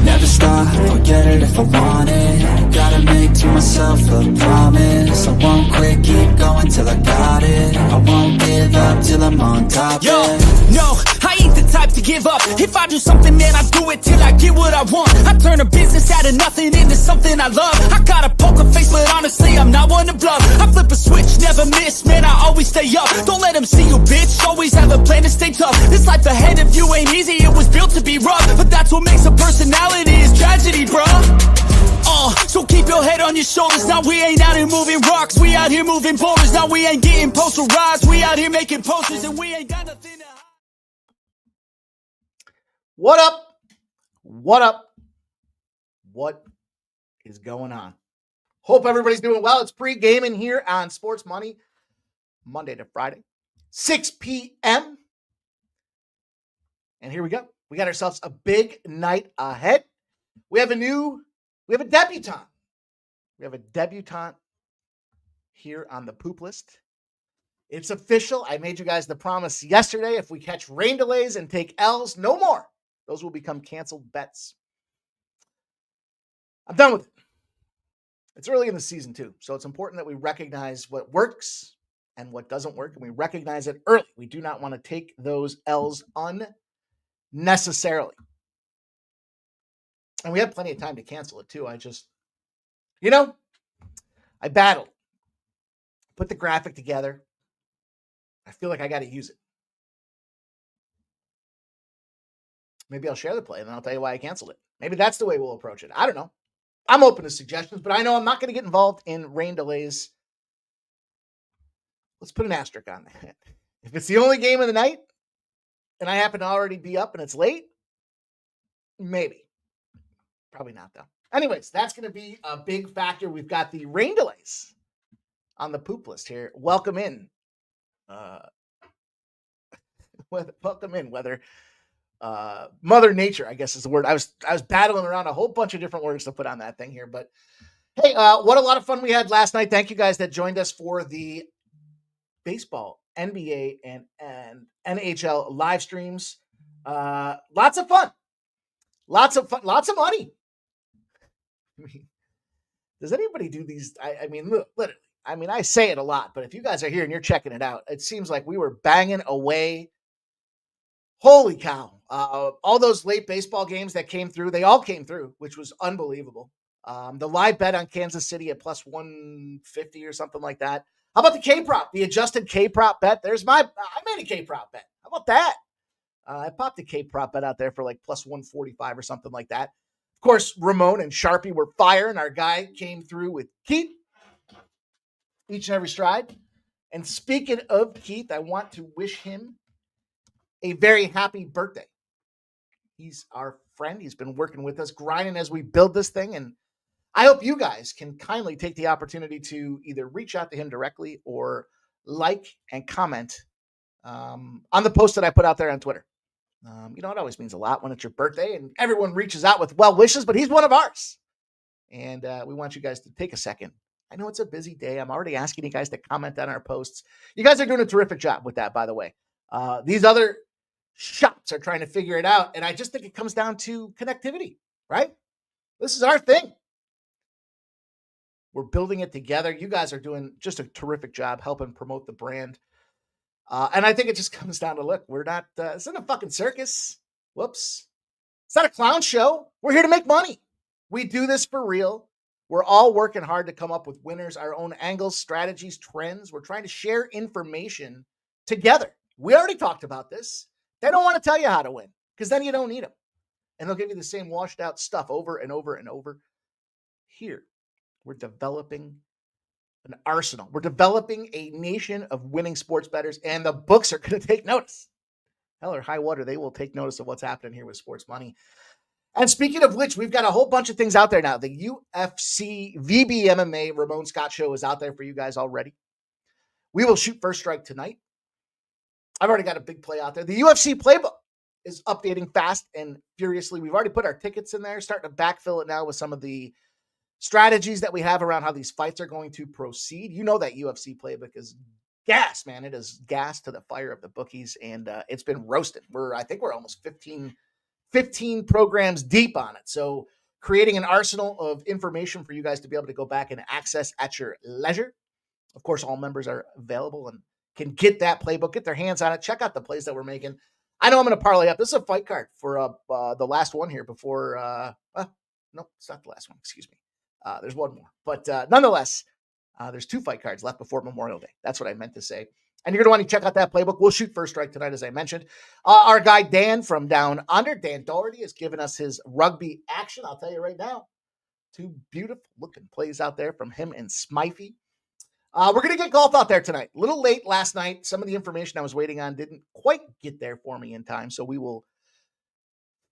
Never stop, I'll get it if I want it. Gotta make to myself a promise. I won't quit, keep going till I got it. I won't give up till I'm on top. Yo, no, I ain't the type to give up. If I do something, man, I do it till I get what I want. I turn a business out of nothing into something I love. I got a poker face, but honestly, I'm not one to bluff. I flip a switch, never miss, man, I always stay up. Don't let them see you, bitch, always have a plan to stay tough. This life ahead of you ain't easy, it was built to be rough. But that's what makes a personality, is tragedy, bruh. So keep your head on your shoulders. Now we ain't out here moving rocks, we out here moving boulders. Now we ain't getting posterized, we out here making posters, and we ain't got nothing to hide. What up? What up? What is going on? Hope everybody's doing well. It's Pregaming here on Sports Money, Monday to Friday, 6 p.m. And here we go. We got ourselves a big night ahead. We have a debutante. We have a debutante here on the poop list. It's official. I made you guys the promise yesterday. If we catch rain delays and take L's, no more. Those will become canceled bets. I'm done with it. It's early in the season too, so it's important that we recognize what works and what doesn't work, and we recognize it early. We do not want to take those L's unnecessarily. And we have plenty of time to cancel it too. I battled. Put the graphic together. I feel like I got to use it. Maybe I'll share the play and then I'll tell you why I canceled it. Maybe that's the way we'll approach it. I don't know. I'm open to suggestions, but I know I'm not going to get involved in rain delays. Let's put an asterisk on that. If it's the only game of the night and I happen to already be up and it's late, maybe. Probably not, though. Anyways, that's going to be a big factor. We've got the rain delays on the poop list here. Welcome in. Whether Mother Nature, I guess is the word. I was battling around a whole bunch of different words to put on that thing here, but hey, what a lot of fun we had last night. Thank you guys that joined us for the baseball, NBA, and NHL live streams. Lots of fun. Lots of money. I mean, does anybody do these? I mean, look, literally. I mean, I say it a lot, but if you guys are here and you're checking it out, it seems like we were banging away. Holy cow. All those late baseball games that came through, they all came through, which was unbelievable. The live bet on Kansas City at plus 150 or something like that. How about the K-prop, the adjusted K-prop bet? I made a K-prop bet. How about that? I popped a K-prop bet out there for like plus 145 or something like that. Of course, Ramon and Sharpie were fire, and our guy came through with Keith each and every stride. And speaking of Keith, I want to wish him a very happy birthday. He's our friend. He's been working with us, grinding as we build this thing. And I hope you guys can kindly take the opportunity to either reach out to him directly or like and comment on the post that I put out there on Twitter. It always means a lot when it's your birthday and everyone reaches out with well wishes, but he's one of ours. And we want you guys to take a second. I know it's a busy day. I'm already asking you guys to comment on our posts. You guys are doing a terrific job with that, by the way. These other shops are trying to figure it out. And I just think it comes down to connectivity, right? This is our thing. We're building it together. You guys are doing just a terrific job helping promote the brand. And I think it just comes down to, look, we're not, it's not a fucking circus. Whoops. It's not a clown show. We're here to make money. We do this for real. We're all working hard to come up with winners, our own angles, strategies, trends. We're trying to share information together. We already talked about this. They don't want to tell you how to win because then you don't need them. And they'll give you the same washed out stuff over and over and over. Here, we're developing an arsenal. We're developing a nation of winning sports bettors, and the books are going to take notice. Hell or high water, they will take notice of what's happening here with sports money. And speaking of which, we've got a whole bunch of things out there now. The UFC VB MMA Ramon Scott show is out there for you guys already. We will shoot first strike tonight. I've already got a big play out there. The UFC playbook is updating fast and furiously. We've already put our tickets in there, starting to backfill it now with some of the strategies that we have around how these fights are going to proceed. You know that UFC playbook is gas, man. It is gas to the fire of the bookies, and it's been roasted. I think we're almost 15 programs deep on it. So creating an arsenal of information for you guys to be able to go back and access at your leisure. Of course, all members are available and can get that playbook, get their hands on it, check out the plays that we're making. I know I'm going to parlay up. This is a fight card for the last one here before. No, it's not the last one. Excuse me. There's one more. But nonetheless, there's 2 fight cards left before Memorial Day. That's what I meant to say. And you're going to want to check out that playbook. We'll shoot first strike tonight, as I mentioned. Our guy Dan from Down Under, Dan Doherty, has given us his rugby action. I'll tell you right now, 2 beautiful looking plays out there from him and Smythe. We're going to get golf out there tonight. A little late last night. Some of the information I was waiting on didn't quite get there for me in time. So we will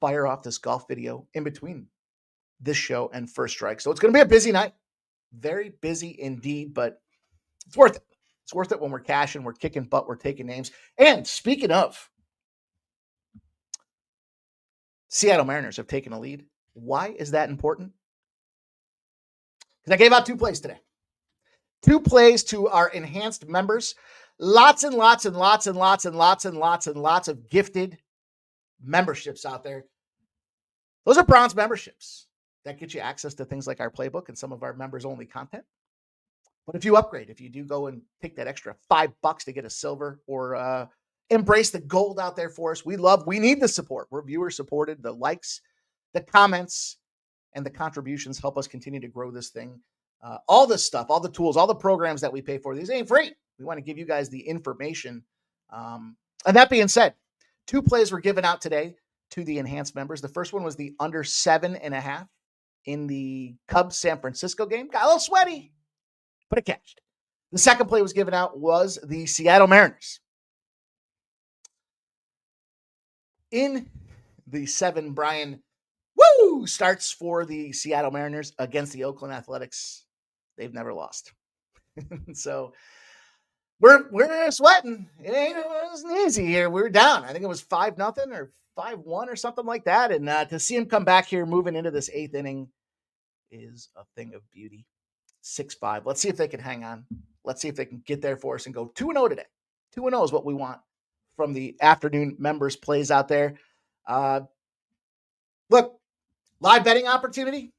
fire off this golf video in between this show and first strike. So it's going to be a busy night. Very busy indeed, but it's worth it. It's worth it when we're cashing, we're kicking butt, we're taking names. And speaking of, Seattle Mariners have taken a lead. Why is that important? Because I gave out 2 plays today. 2 plays to our enhanced members. Lots and lots and lots and lots and lots and lots and lots of gifted memberships out there. Those are bronze memberships that get you access to things like our playbook and some of our members only content. But if you upgrade, if you do go and take that extra $5 to get a silver or embrace the gold out there for us, we need the support. We're viewer supported. The likes, the comments, and the contributions help us continue to grow this thing. All this stuff, all the tools, all the programs that we pay for, these ain't free. We want to give you guys the information. And that being said, 2 plays were given out today to the enhanced members. The first one was the under 7.5 in the Cubs San Francisco game. Got a little sweaty, but it cashed. The second play was given out was the Seattle Mariners. In the 7, Brian starts for the Seattle Mariners against the Oakland Athletics. They've never lost. So we're sweating. It wasn't easy here. We were down. I think it was 5-0 or 5-1 or something like that. And to see him come back here moving into this 8th inning is a thing of beauty. 6-5. Let's see if they can hang on. Let's see if they can get there for us and go 2-0 today. 2-0 is what we want from the afternoon members plays out there. Look, live betting opportunity.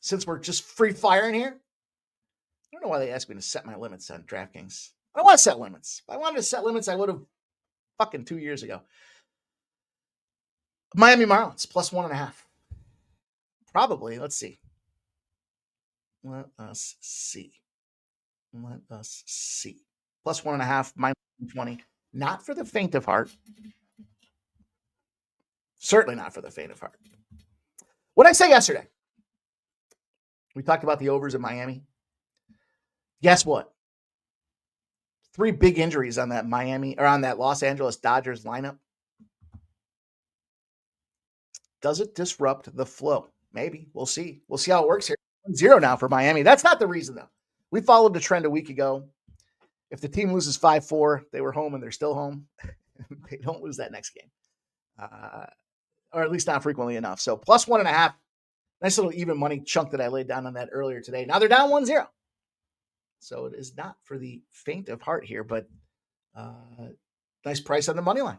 Since we're just free firing here, I don't know why they asked me to set my limits on DraftKings. I don't want to set limits. If I wanted to set limits, I would have fucking 2 years ago. Miami Marlins plus 1.5. Probably. Let's see. Let us see. Plus 1.5, minus 20. Not for the faint of heart. Certainly not for the faint of heart. What did I say yesterday? We talked about the overs in Miami. Guess what? 3 big injuries on that on that Los Angeles Dodgers lineup. Does it disrupt the flow? Maybe. We'll see. We'll see how it works here. 0 now for Miami. That's not the reason, though. We followed the trend a week ago. If the team loses 5-4, they were home and they're still home. They don't lose that next game. Or at least not frequently enough. So plus 1.5. Nice little even money chunk that I laid down on that earlier today. Now they're down 1-0. So it is not for the faint of heart here, but nice price on the money line.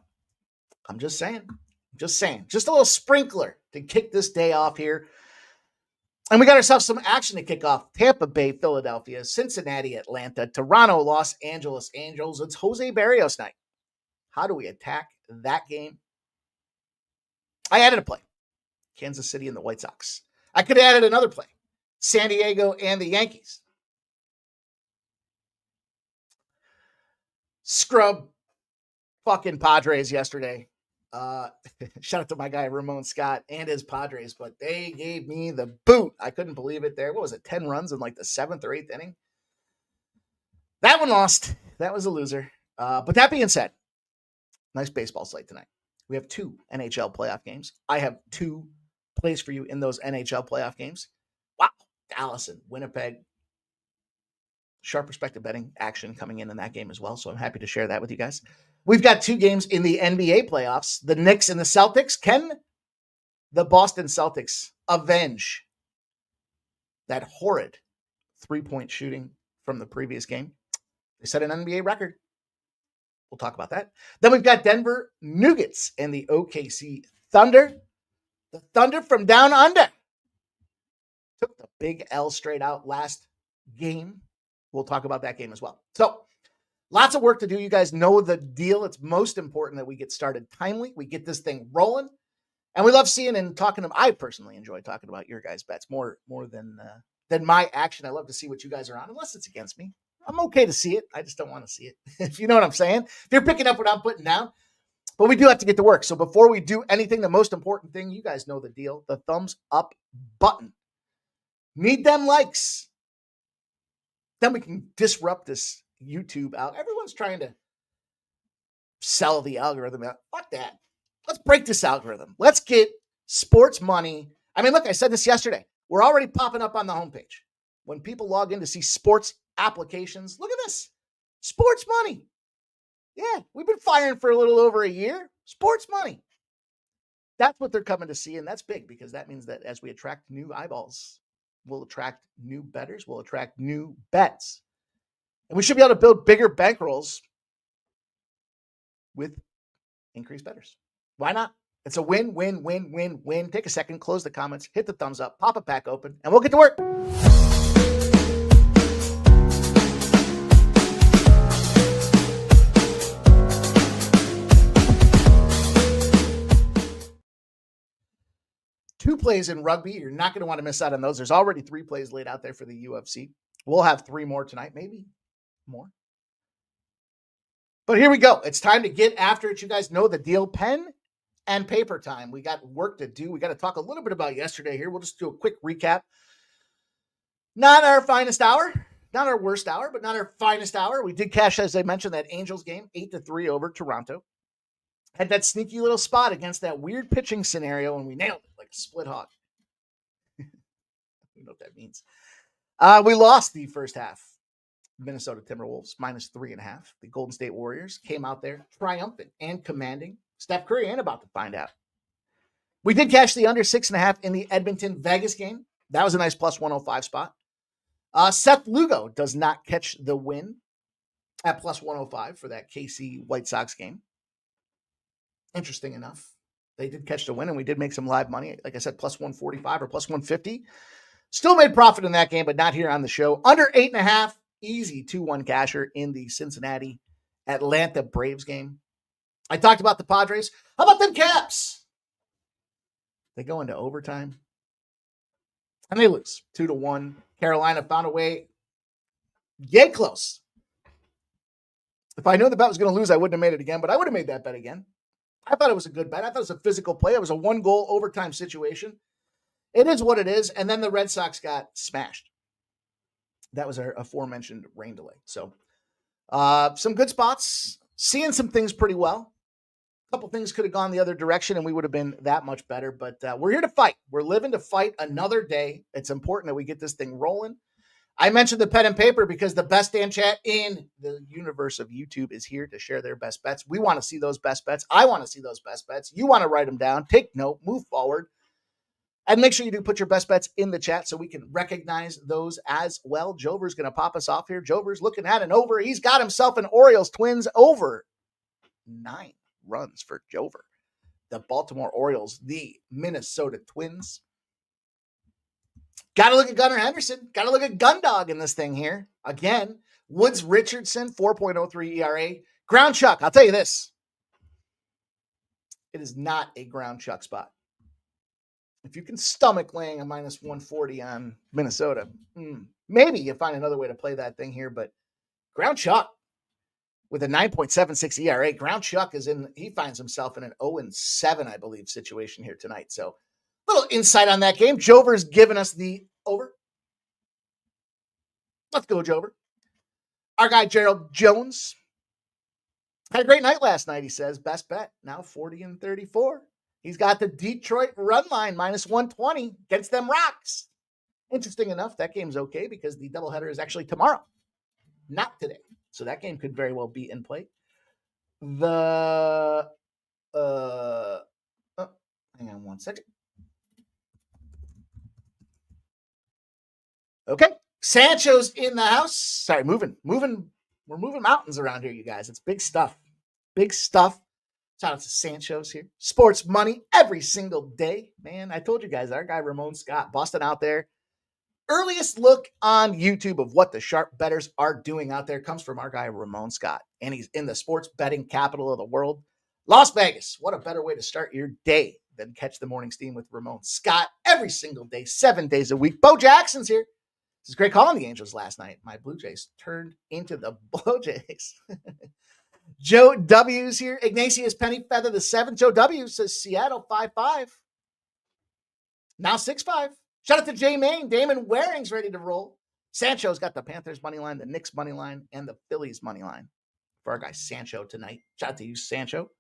I'm just saying. Just a little sprinkler to kick this day off here. And we got ourselves some action to kick off. Tampa Bay, Philadelphia, Cincinnati, Atlanta, Toronto, Los Angeles Angels. It's Jose Barrios night. How do we attack that game? I added a play. Kansas City and the White Sox. I could have added another play. San Diego and the Yankees. Scrub fucking Padres yesterday. Shout out to my guy Ramon Scott and his Padres, but they gave me the boot. I couldn't believe it there. What was it? 10 runs in like the 7th or 8th inning. That one lost. That was a loser. But that being said, nice baseball slate tonight. We have 2 NHL playoff games. I have 2 plays for you in those NHL playoff games. Wow. Dallas and Winnipeg. Sharp perspective betting action coming in that game as well. So I'm happy to share that with you guys. We've got 2 games in the NBA playoffs. The Knicks and the Celtics. Can the Boston Celtics avenge that horrid 3-point shooting from the previous game? They set an NBA record. We'll talk about that. Then we've got Denver Nuggets and the OKC Thunder. The Thunder from down under took the big L straight out last game. We'll talk about that game as well. So lots of work to do. You guys know the deal. It's most important that we get started timely. We get this thing rolling. And we love seeing and talking to them. I personally enjoy talking about your guys' bets more than my action. I love to see what you guys are on, unless it's against me. I'm okay to see it. I just don't want to see it. If you know what I'm saying. If you're picking up what I'm putting down. But we do have to get to work. So before we do anything, the most important thing, you guys know the deal, the thumbs up button. Need them likes. Then we can disrupt this YouTube out. Everyone's trying to sell the algorithm out. Fuck that. Let's break this algorithm. Let's get sports money. I mean, look, I said this yesterday. We're already popping up on the homepage. When people log in to see sports applications, look at this. Sports money. Yeah, we've been firing for a little over a year. Sports money. That's what they're coming to see, and that's big because that means that as we attract new eyeballs, we'll attract new bettors, we'll attract new bets. And we should be able to build bigger bankrolls with increased bettors. Why not? It's a win, win, win, win, win. Take a second, close the comments, hit the thumbs up, pop it back open, and we'll get to work. Two plays in rugby. You're not going to want to miss out on those. There's already 3 plays laid out there for the UFC. We'll have 3 more tonight, maybe more. But here we go. It's time to get after it. You guys know the deal. Pen and paper time. We got work to do. We got to talk a little bit about yesterday here. We'll just do a quick recap. Not our finest hour. Not our worst hour, but not our finest hour. We did cash, as I mentioned, that Angels game, 8-3 over Toronto. Had that sneaky little spot against that weird pitching scenario, and we nailed it like a split hog. You know what that means. We lost the first half. Minnesota Timberwolves, -3.5. The Golden State Warriors came out there triumphant and commanding. Steph Curry ain't about to find out. We did cash the under 6.5 in the Edmonton-Vegas game. That was a nice +105 spot. Seth Lugo does not catch the win at +105 for that KC White Sox game. Interesting enough. They did catch the win, and we did make some live money. Like I said, +145 or +150. Still made profit in that game, but not here on the show. Under 8.5, easy 2-1 casher in the Cincinnati Atlanta Braves game. I talked about the Padres. How about them Caps? They go into overtime, and they lose 2-1. Carolina found a way. Yay close. If I knew the bet was going to lose, I wouldn't have made it again, but I would have made that bet again. I thought it was a good bet. I thought it was a physical play. It was a 1-goal overtime situation. It is what it is. And then the Red Sox got smashed. That was our aforementioned rain delay. So some good spots. Seeing some things pretty well. A couple things could have gone the other direction and we would have been that much better. But we're here to fight. We're living to fight another day. It's important that we get this thing rolling. I mentioned the pen and paper because the best damn chat in the universe of YouTube is here to share their best bets. We want to see those best bets. I want to see those best bets. You want to write them down, take note, move forward, and make sure you do put your best bets in the chat so we can recognize those as well. Jover's going to pop us off here. Jover's looking at an over. He's got himself an Orioles Twins over 9 runs for Jover. The Baltimore Orioles, the Minnesota Twins. Got to look at Gunnar Henderson. Got to look at Gundog in this thing here. Again, Woods Richardson, 4.03 ERA. Ground chuck. I'll tell you this. It is not a ground chuck spot. If you can stomach laying a -140 on Minnesota, maybe you find another way to play that thing here, but ground chuck with a 9.76 ERA. Ground chuck he finds himself in an 0-7, I believe, situation here tonight. So little insight on that game. Jover's given us the over. Let's go, Jover. Our guy, Gerald Jones, had a great night last night, he says. Best bet, now 40-34. He's got the Detroit run line, -120 against them Rocks. Interesting enough, that game's okay because the doubleheader is actually tomorrow, not today. So that game could very well be in play. Hang on one second. Okay. Sancho's in the house. Sorry, moving We're moving mountains around here, you guys. It's big stuff. Big stuff. Shout out to Sancho's here. Sports money every single day. Man, I told you guys, our guy Ramon Scott busting out there. Earliest look on YouTube of what the sharp bettors are doing out there comes from our guy Ramon Scott. And he's in the sports betting capital of the world. Las Vegas. What a better way to start your day than catch the morning steam with Ramon Scott every single day, 7 days a week. Bo Jackson's here. This is great calling the Angels last night. My Blue Jays turned into the Blue Jays. Joe W's here. Ignatius Penny Feather the 7th. Joe W says Seattle 5-5. Now 6-5. Shout out to J Main. Damon Waring's ready to roll. Sancho's got the Panthers money line, the Knicks money line, and the Phillies money line for our guy Sancho tonight. Shout out to you, Sancho.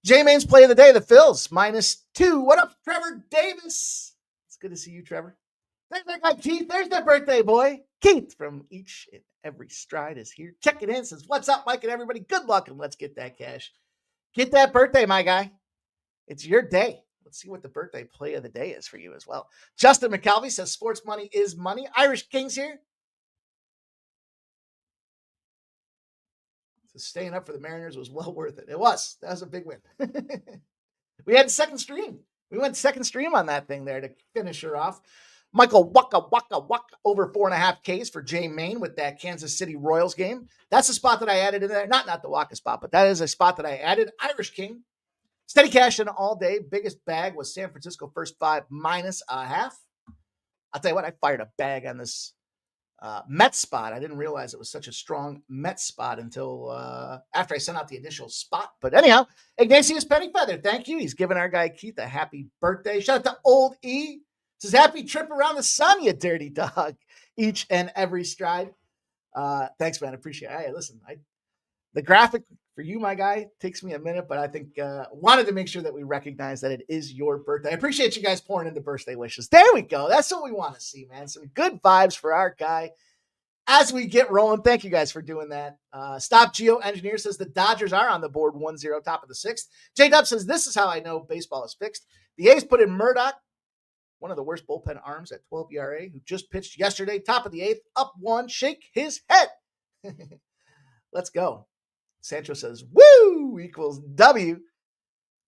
J-Main's play of the day, the Phils, -2. What up, Trevor Davis? It's good to see you, Trevor. There's that guy, Keith. There's that birthday boy. Keith from Each and Every Stride is here. Checking in, says, what's up, Mike and everybody? Good luck, and let's get that cash. Get that birthday, my guy. It's your day. Let's see what the birthday play of the day is for you as well. Justin McKelvey says, sports money is money. Irish Kings here. So staying up for the Mariners was well worth it. It was. That was a big win. We had second stream. We went second stream on that thing there to finish her off. Michael Waka over 4.5 Ks for Jay Main with that Kansas City Royals game. That's a spot that I added in there. Not the Waka spot, but that is a spot that I added. Irish King. Steady cash in all day. Biggest bag was San Francisco first 5 -0.5. I'll tell you what, I fired a bag on this Mets spot. I didn't realize it was such a strong Mets spot until after I sent out the initial spot. But anyhow, Ignatius Pennyfeather, thank you. He's giving our guy Keith a happy birthday. Shout out to Old E. Says, happy trip around the sun, you dirty dog. Each and every stride. Thanks, man. I appreciate it. Hey, listen, the graphic for you, my guy, takes me a minute, but I think wanted to make sure that we recognize that it is your birthday. I appreciate you guys pouring into birthday wishes. There we go. That's what we want to see, man. Some good vibes for our guy as we get rolling. Thank you guys for doing that. Stop Geo Engineer says the Dodgers are on the board 1-0, top of the 6th. J-Dub says this is how I know baseball is fixed. The A's put in Murdoch, one of the worst bullpen arms at 12 ERA, who just pitched yesterday, top of the 8th, up 1, shake his head. Let's go. Sancho says, woo, equals W.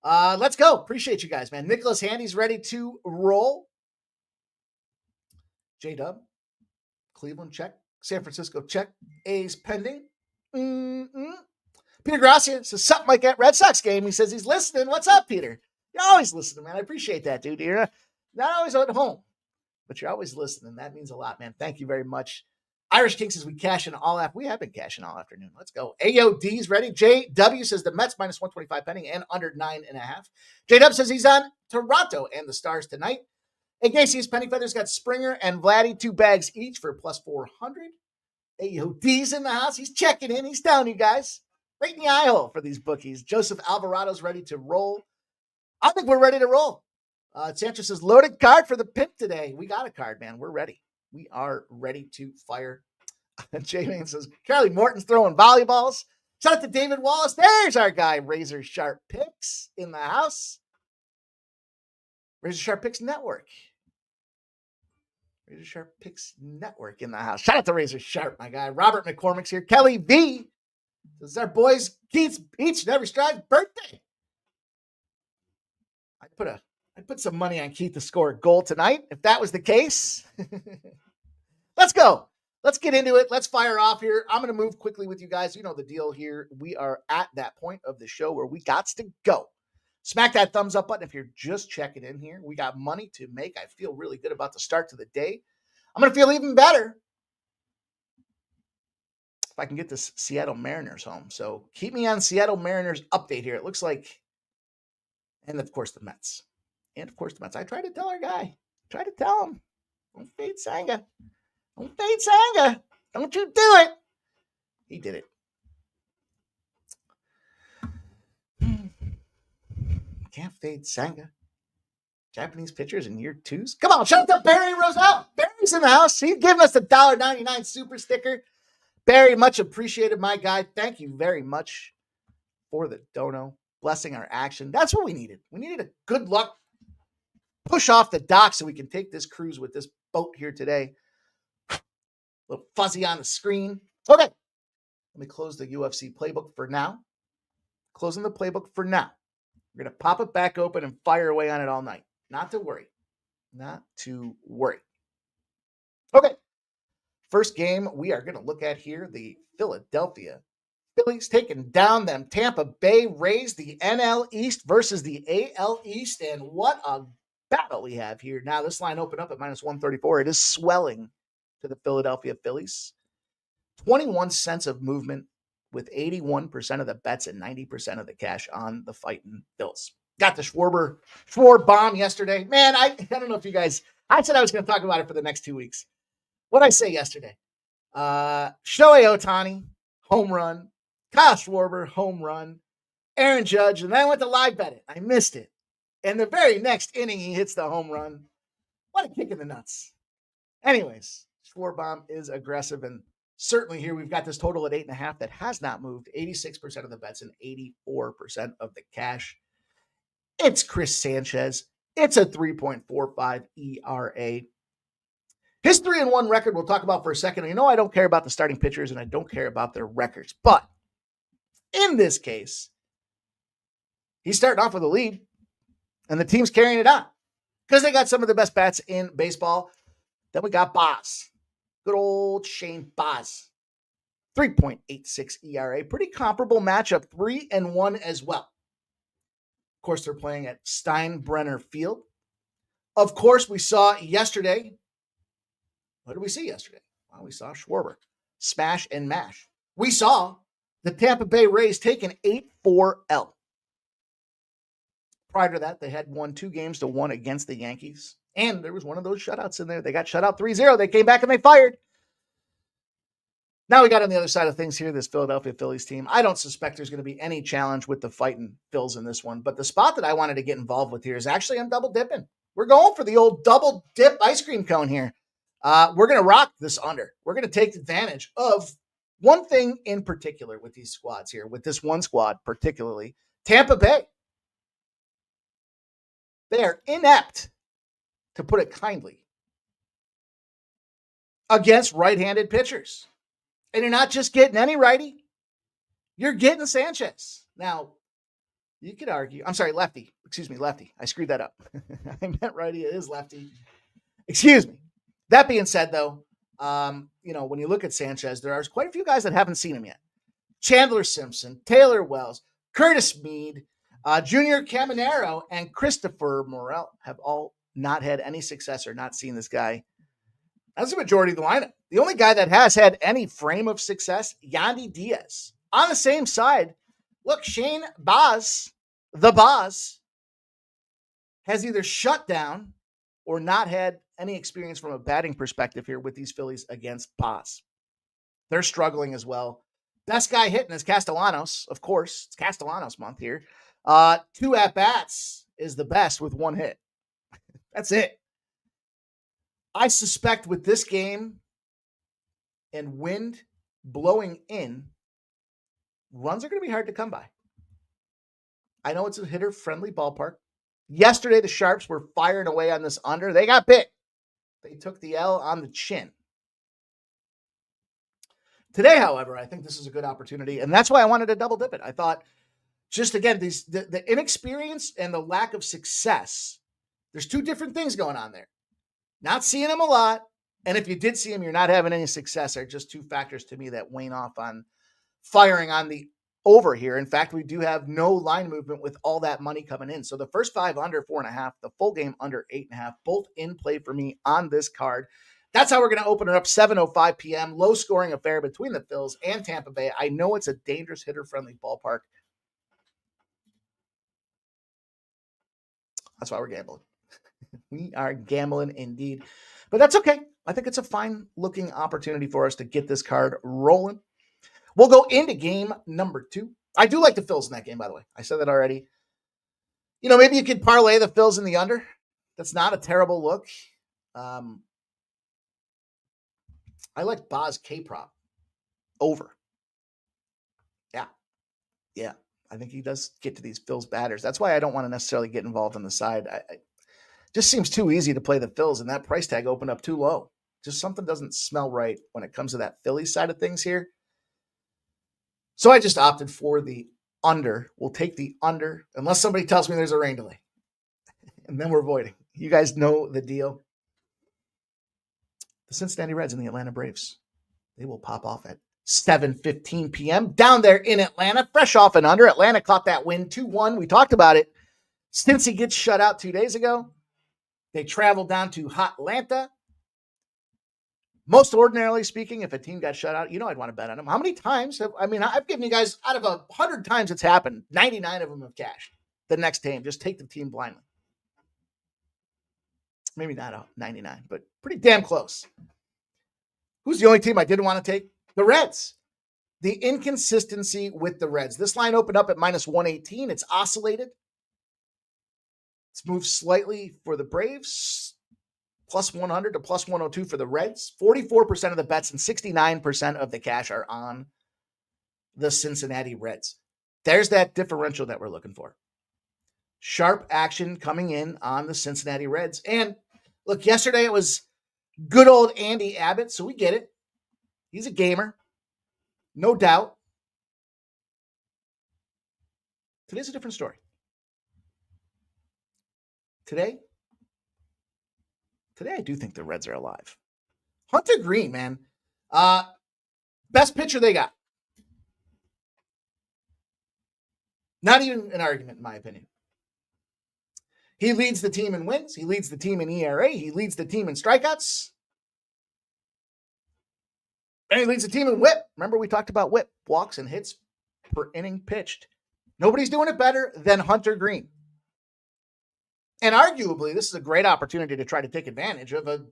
Let's go. Appreciate you guys, man. Nicholas Handy's ready to roll. J-Dub, Cleveland, check. San Francisco, check. A's pending. Peter Gracia says, sup, Mike at Red Sox game. He says he's listening. What's up, Peter? You're always listening, man. I appreciate that, dude. You're not always at home, but you're always listening. That means a lot, man. Thank you very much. Irish King says we cash in all after. We have been cashing all afternoon. Let's go. AOD's ready. JW says the Mets -125 pending and under 9.5. JW says he's on Toronto and the Stars tonight. Ignatius Pennyfeather's got Springer and Vladdy 2 bags each for +400. AOD's in the house. He's checking in. He's down, you guys. Right in the eye hole for these bookies. Joseph Alvarado's ready to roll. I think we're ready to roll. Sancho says loaded card for the pimp today. We got a card, man. We're ready. We are ready to fire. J-Man says, Charlie Morton's throwing volleyballs. Shout out to David Wallace. There's our guy, Razor Sharp Picks in the house. Razor Sharp Picks Network. Razor Sharp Picks Network in the house. Shout out to Razor Sharp, my guy. Robert McCormick's here. Kelly B. This is our boys, Keith's Each and Every Stride's birthday. I put some money on Keith to score a goal tonight, if that was the case. Let's go. Let's get into it. Let's fire off here. I'm going to move quickly with you guys. You know the deal here. We are at that point of the show where we got to go. Smack that thumbs up button if you're just checking in here. We got money to make. I feel really good about the start to the day. I'm going to feel even better if I can get this Seattle Mariners home. So keep me on Seattle Mariners update here. It looks like, and of course the Mets. And of course the Mets. I tried to tell our guy. Try to tell him. Don't fade Sanga. Don't fade Sanga. Don't you do it. He did it. Can't fade Sanga. Japanese pitchers in year 2s. Come on, shout out to Barry Roselle. Barry's in the house. He's giving us the $1.99 super sticker. Barry, much appreciated, my guy. Thank you very much for the dono. Blessing our action. That's what we needed. We needed a good luck push off the dock so we can take this cruise with this boat here today. A little fuzzy on the screen. Okay. Let me close the UFC playbook for now. Closing the playbook for now. We're going to pop it back open and fire away on it all night. Not to worry. Not to worry. Okay. First game we are going to look at here, the Philadelphia Phillies taking down them Tampa Bay Rays, the NL East versus the AL East. And what a battle we have here. Now, this line opened up at minus 134. It is swelling to the Philadelphia Phillies. 21 cents of movement with 81% of the bets and 90% of the cash on the fighting Bills. Got the Schwarber bomb yesterday. Man, I don't know if you guys, I said I was going to talk about it for the next 2 weeks. What did I say yesterday? Shohei Ohtani, home run. Kyle Schwarber, home run. Aaron Judge, and then I went to live bet it. I missed it. And the very next inning, he hits the home run. What a kick in the nuts. Anyways, Schwarber is aggressive, and certainly here we've got this total at 8.5 that has not moved. 86% of the bets and 84% of the cash. It's Chris Sanchez. It's a 3.45 ERA. His 3-1 record we'll talk about for a second. You know, I don't care about the starting pitchers and I don't care about their records. But in this case, he's starting off with a lead and the team's carrying it on because they got some of the best bats in baseball. Then we got Baz. Good old Shane Baz. 3.86 ERA. Pretty comparable matchup. 3-1 as well. Of course, they're playing at Steinbrenner Field. Of course, we saw yesterday. What did we see yesterday? Well, we saw Schwarber smash and mash. We saw the Tampa Bay Rays take an 8-4 Prior to that, they had won 2 games to 1 against the Yankees. And there was one of those shutouts in there. They got shut out 3-0. They came back and they fired. Now we got on the other side of things here, this Philadelphia Phillies team. I don't suspect there's going to be any challenge with the fighting Phils in this one. But the spot that I wanted to get involved with here is actually I'm double dipping. We're going for the old double dip ice cream cone here. We're going to rock this under. We're going to take advantage of one thing in particular with these squads here, with this one squad particularly, Tampa Bay. They are inept, to put it kindly, against right-handed pitchers. And you're not just getting any righty, you're getting Sanchez. Now, you could argue, I'm sorry, lefty. Excuse me, lefty. I screwed that up. I meant righty. It is lefty. Excuse me. That being said, though, when you look at Sanchez, there are quite a few guys that haven't seen him yet. Chandler Simpson, Taylor Wells, Curtis Mead, Junior Caminero, and Christopher Morel have all not had any success or not seen this guy. That's the majority of the lineup. The only guy that has had any frame of success, Yandy Diaz. On the same side, look, Shane Baz, the Baz, has either shut down or not had any experience from a batting perspective here with these Phillies against Baz. They're struggling as well. Best guy hitting is Castellanos, of course. It's Castellanos month here. 2 at-bats is the best with 1 hit. That's it. I suspect with this game and wind blowing in, runs are going to be hard to come by. I know it's a hitter-friendly ballpark. Yesterday, the Sharps were firing away on this under. They got bit. They took the L on the chin. Today, however, I think this is a good opportunity, and that's why I wanted to double dip it. I thought, just again, the inexperience and the lack of success, there's 2 different things going on there. Not seeing him a lot, and if you did see him, you're not having any success, are just 2 factors to me that wane off on firing on the over here. In fact, we do have no line movement with all that money coming in. So the first 5 under 4.5, the full game under 8.5, both in play for me on this card. That's how we're going to open it up, 7:05 p.m. Low scoring affair between the Phils and Tampa Bay. I know it's a dangerous hitter-friendly ballpark. That's why we're gambling. We are gambling indeed. But that's okay. I think it's a fine looking opportunity for us to get this card rolling. We'll go into game number 2. I do like the Phils in that game, by the way. I said that already. Maybe you could parlay the Phils in the under. That's not a terrible look. I like Baz K-prop over. Yeah. I think he does get to these Phils batters. That's why I don't want to necessarily get involved on the side. Just seems too easy to play the Phils, and that price tag opened up too low. Just something doesn't smell right when it comes to that Phillies side of things here. So I just opted for the under. We'll take the under unless somebody tells me there's a rain delay. And then we're voiding. You guys know the deal. The Cincinnati Reds and the Atlanta Braves. They will pop off at 7:15 p.m. down there in Atlanta, fresh off and under. Atlanta caught that win 2-1. We talked about it. Cincy gets shut out 2 days ago. They traveled down to Hotlanta. Most ordinarily speaking, if a team got shut out, I'd want to bet on them. How many times I've given you guys, out of 100 times it's happened, 99 of them have cashed. The next team, just take the team blindly. Maybe not 99, but pretty damn close. Who's the only team I didn't want to take? The Reds. The inconsistency with the Reds. This line opened up at minus 118. It's oscillated. It's moved slightly for the Braves. Plus 100 to plus 102 for the Reds. 44% of the bets and 69% of the cash are on the Cincinnati Reds. There's that differential that we're looking for. Sharp action coming in on the Cincinnati Reds. And look, yesterday it was good old Andy Abbott, so we get it. He's a gamer. No doubt. Today's a different story. Today, I do think the Reds are alive. Hunter Green, man. Best pitcher they got. Not even an argument, in my opinion. He leads the team in wins. He leads the team in ERA. He leads the team in strikeouts. And he leads the team in whip. Remember, we talked about whip, walks and hits per inning pitched. Nobody's doing it better than Hunter Green. And arguably, this is a great opportunity to try to take advantage of a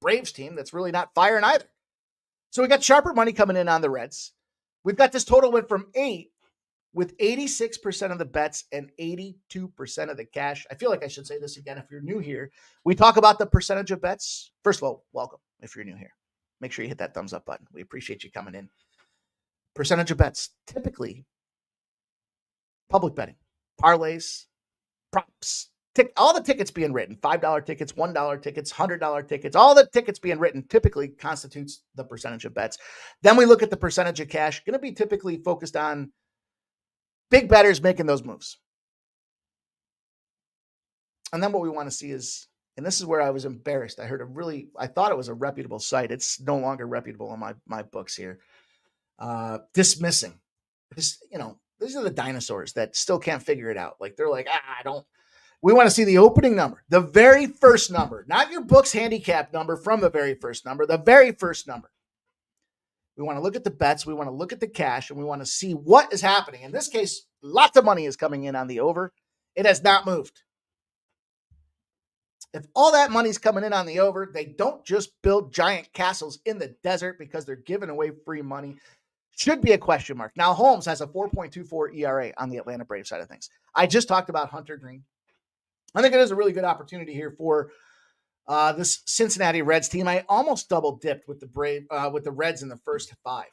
Braves team that's really not firing either. So we got sharper money coming in on the Reds. We've got this total went from 8 with 86% of the bets and 82% of the cash. I feel like I should say this again. If you're new here, we talk about the percentage of bets. First of all, welcome if you're new here. Make sure you hit that thumbs up button. We appreciate you coming in. Percentage of bets, typically public betting, parlays, props, all the tickets being written, $5 tickets, $1 tickets, $100 tickets, all the tickets being written typically constitutes the percentage of bets. Then we look at the percentage of cash, going to be typically focused on big bettors making those moves. And then what we want to see is, and this is where I was embarrassed. I thought it was a reputable site. It's no longer reputable in my books here. Dismissing. These are the dinosaurs that still can't figure it out. Like they're like, we want to see the opening number, the very first number, not your book's handicap number from the very first number, the very first number. We want to look at the bets. We want to look at the cash, and we want to see what is happening. In this case, lots of money is coming in on the over. It has not moved. If all that money's coming in on the over, they don't just build giant castles in the desert because they're giving away free money. Should be a question mark. Now, Holmes has a 4.24 ERA on the Atlanta Braves side of things. I just talked about Hunter Green. I think it is a really good opportunity here for this Cincinnati Reds team. I almost double dipped with the Reds in the first 5.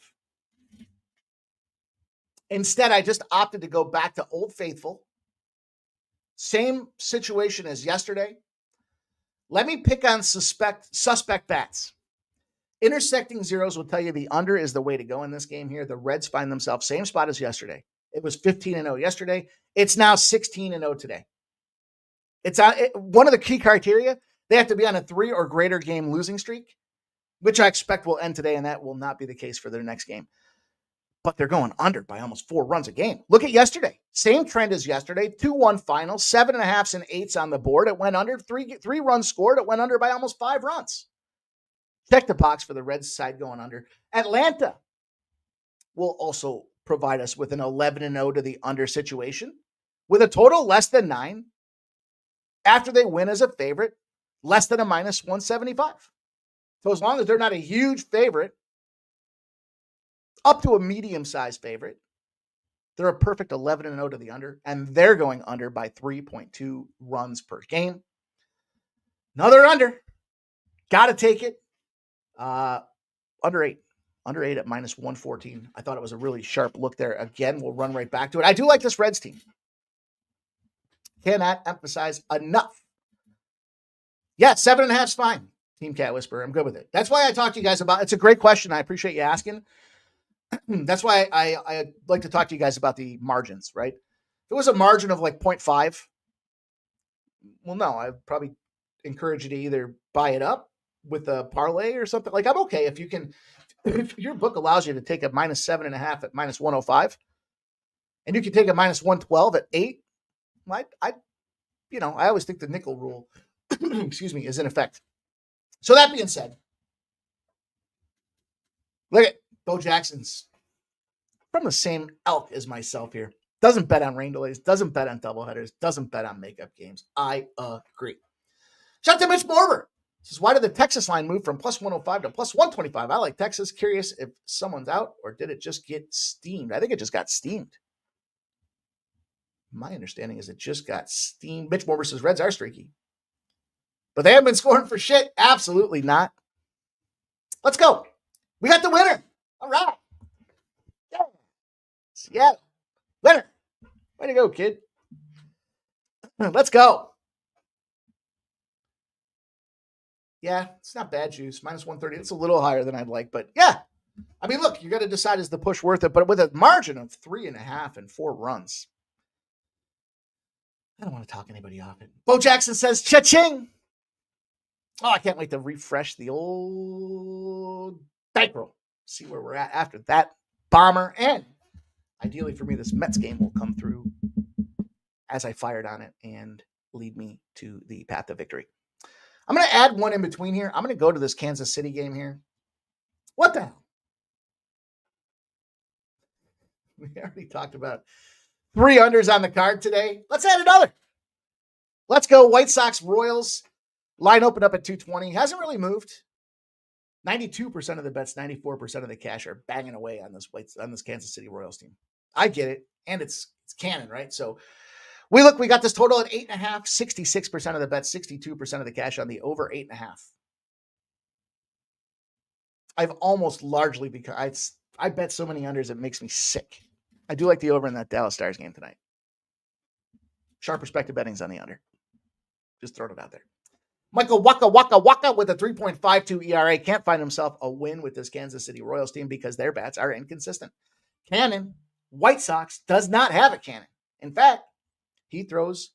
Instead, I just opted to go back to Old Faithful. Same situation as yesterday. Let me pick on suspect bats. Intersecting zeros will tell you the under is the way to go in this game here. The Reds find themselves same spot as yesterday. It was 15-0 yesterday. It's now 16-0 today. It's one of the key criteria. They have to be on a 3 or greater game losing streak, which I expect will end today, and that will not be the case for their next game. But they're going under by almost 4 runs a game. Look at yesterday. Same trend as yesterday. 2-1 final, 7.5s and 8s on the board. It went under. 3 runs scored. It went under by almost 5 runs. Check the box for the Reds side going under. Atlanta will also provide us with an 11-0 to the under situation with a total less than 9 after they win as a favorite, less than a minus 175. So as long as they're not a huge favorite, up to a medium-sized favorite, they're a perfect 11-0 to the under, and they're going under by 3.2 runs per game. Another under. Got to take it. Under 8 at minus 114. I thought it was a really sharp look there. Again, we'll run right back to it. I do like this Reds team. Cannot emphasize enough. Yeah, 7.5 is fine. Team Cat Whisperer. I'm good with it. That's why I talked to you guys about. It's a great question. I appreciate you asking. That's why I like to talk to you guys about the margins, right? If it was a margin of like 0.5, well, no, I'd probably encourage you to either buy it up with a parlay or something. Like, I'm okay if you can, if your book allows you to take a -7.5 at -105, and you can take a -112 at 8. I always think the nickel rule, excuse me, is in effect. So that being said, look at Bo Jackson's from the same elk as myself here. Doesn't bet on rain delays, doesn't bet on doubleheaders, doesn't bet on makeup games. I agree. Shout out to Mitch Morber. Says, why did the Texas line move from +105 to +125? I like Texas. Curious if someone's out or did it just get steamed? I think it just got steamed. My understanding is it just got steamed. Mitch Morber says Reds are streaky, but they haven't been scoring for shit. Absolutely not. Let's go. We got the winner. All right. Yeah. Winner. Way to go, kid. Let's go. Yeah, it's not bad juice. -130. It's a little higher than I'd like, but yeah. I mean, look, you got to decide, is the push worth it? But with a margin of 3.5 and 4 runs, I don't want to talk anybody off it. Bo Jackson says, cha-ching. Oh, I can't wait to refresh the old bankroll. See where we're at after that bomber. And ideally for me, this Mets game will come through as I fired on it and lead me to the path of victory. I'm going to add one in between here. I'm going to go to this Kansas City game here. What the hell? We already talked about 3 unders on the card today. Let's add another. Let's go. White Sox Royals. Line opened up at 220. Hasn't really moved. 92% of the bets, 94% of the cash are banging away on this Kansas City Royals team. I get it. And it's canon, right? So we got this total at 8.5, 66% of the bets, 62% of the cash on the over 8.5. I've almost largely because I bet so many unders, it makes me sick. I do like the over in that Dallas Stars game tonight. Sharp perspective betting's on the under. Just throwing it out there. Michael Waka with a 3.52 ERA can't find himself a win with this Kansas City Royals team because their bats are inconsistent. Cannon, White Sox, does not have a cannon. In fact, he throws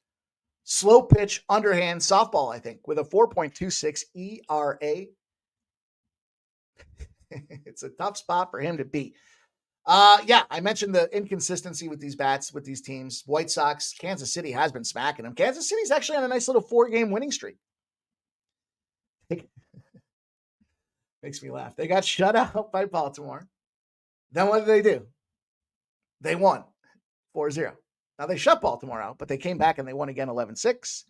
slow pitch, underhand softball, I think, with a 4.26 ERA. It's a tough spot for him to beat. I mentioned the inconsistency with these bats, with these teams. White Sox, Kansas City has been smacking them. Kansas City's actually on a nice little 4-game winning streak. Makes me laugh. They got shut out by Baltimore. Then what did they do? They won 4-0. Now they shut Baltimore out, but they came back and they won again 11-6.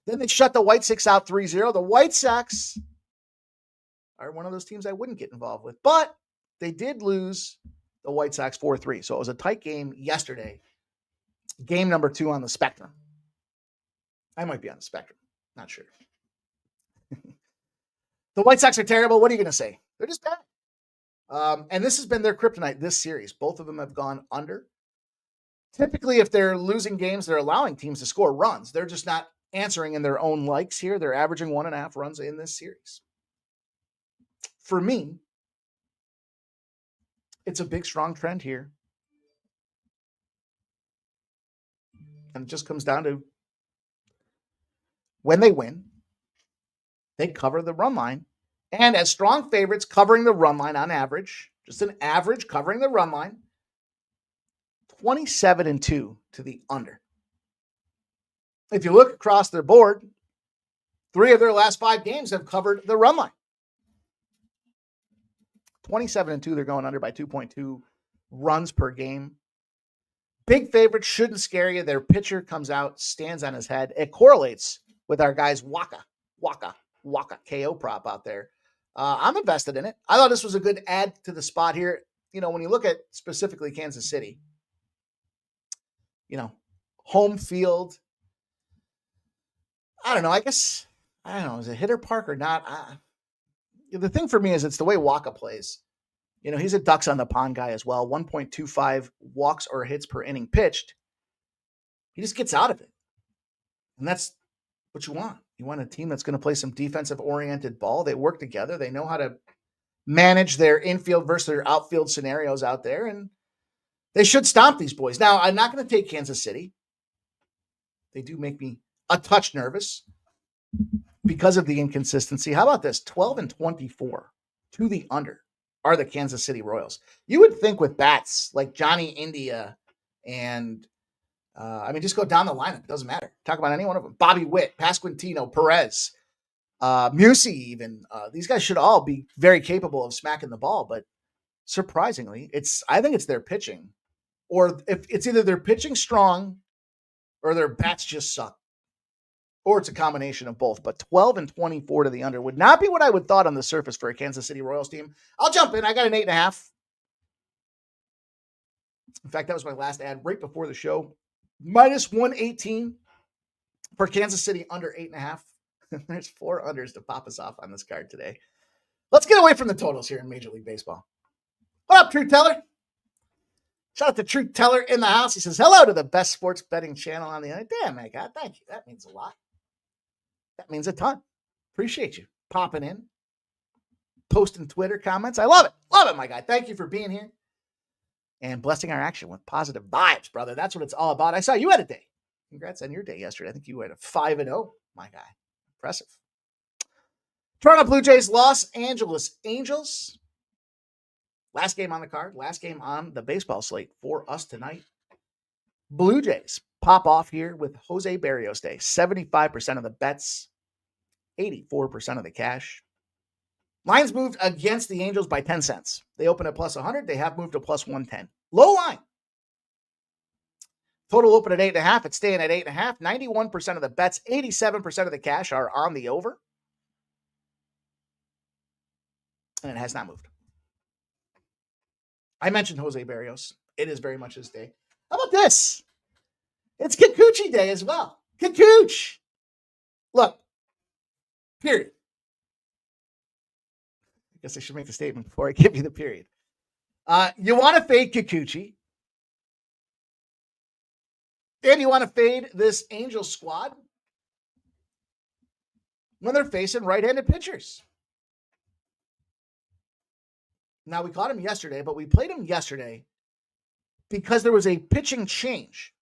Then they shut the White Sox out 3-0. The White Sox are one of those teams I wouldn't get involved with, but they did lose the White Sox 4-3. So it was a tight game yesterday. Game number 2 on the spectrum. I might be on the spectrum. Not sure. The White Sox are terrible. What are you going to say? They're just bad. And this has been their kryptonite this series. Both of them have gone under. Typically, if they're losing games, they're allowing teams to score runs. They're just not answering in their own likes here. They're averaging 1.5 runs in this series. For me, it's a big, strong trend here. And it just comes down to when they win, they cover the run line. And as strong favorites covering the run line on average, just an average covering the run line, 27-2 to the under. If you look across their board, 3 of their last 5 games have covered the run line. 27-2, they're going under by 2.2 runs per game. Big favorites shouldn't scare you. Their pitcher comes out, stands on his head. It correlates with our guys Waka KO prop out there. I'm invested in it. I thought this was a good add to the spot here. You know, when you look at specifically Kansas City, home field. I don't know. Is it hitter park or not? The thing for me is it's the way Waka plays. He's a ducks on the pond guy as well. 1.25 walks or hits per inning pitched. He just gets out of it. And that's what you want. You want a team that's going to play some defensive-oriented ball. They work together. They know how to manage their infield versus their outfield scenarios out there, and they should stomp these boys. Now, I'm not going to take Kansas City. They do make me a touch nervous because of the inconsistency. How about this? 12-24 to the under are the Kansas City Royals. You would think with bats like Johnny India and just go down the lineup. It doesn't matter. Talk about any one of them. Bobby Witt, Pasquantino, Perez, Musey even. These guys should all be very capable of smacking the ball, but surprisingly, I think it's their pitching. Or if it's either their pitching strong or their bats just suck. Or it's a combination of both. But 12-24 to the under would not be what I would thought on the surface for a Kansas City Royals team. I'll jump in. I got an 8.5. In fact, that was my last ad right before the show. Minus 118 for Kansas City under 8.5. There's 4 unders to pop us off on this card today. Let's get away from the totals here in Major League Baseball. What up, Truth Teller? Shout out to Truth Teller in the house. He says, hello to the best sports betting channel on the internet. Damn, my God. Thank you. That means a lot. That means a ton. Appreciate you popping in, posting Twitter comments. I love it. Love it, my guy. Thank you for being here and blessing our action with positive vibes, brother. That's what it's all about. I saw you had a day. Congrats on your day yesterday. I think you had a 5-0, my guy. Impressive. Toronto Blue Jays, Los Angeles Angels. Last game on the card. Last game on the baseball slate for us tonight. Blue Jays pop off here with Jose Barrios Day. 75% of the bets, 84% of the cash. Lines moved against the Angels by 10 cents. They open at plus 100. They have moved to plus 110. Low line. Total open at 8.5. It's staying at 8.5. 91% of the bets, 87% of the cash are on the over. And it has not moved. I mentioned Jose Barrios. It is very much his day. How about this? It's Kikuchi Day as well. Kikuchi. Look. Period. I guess I should make the statement before I give you the period. You want to fade Kikuchi. And you want to fade this Angels squad when they're facing right-handed pitchers. Now, we caught him yesterday, but we played him yesterday because there was a pitching change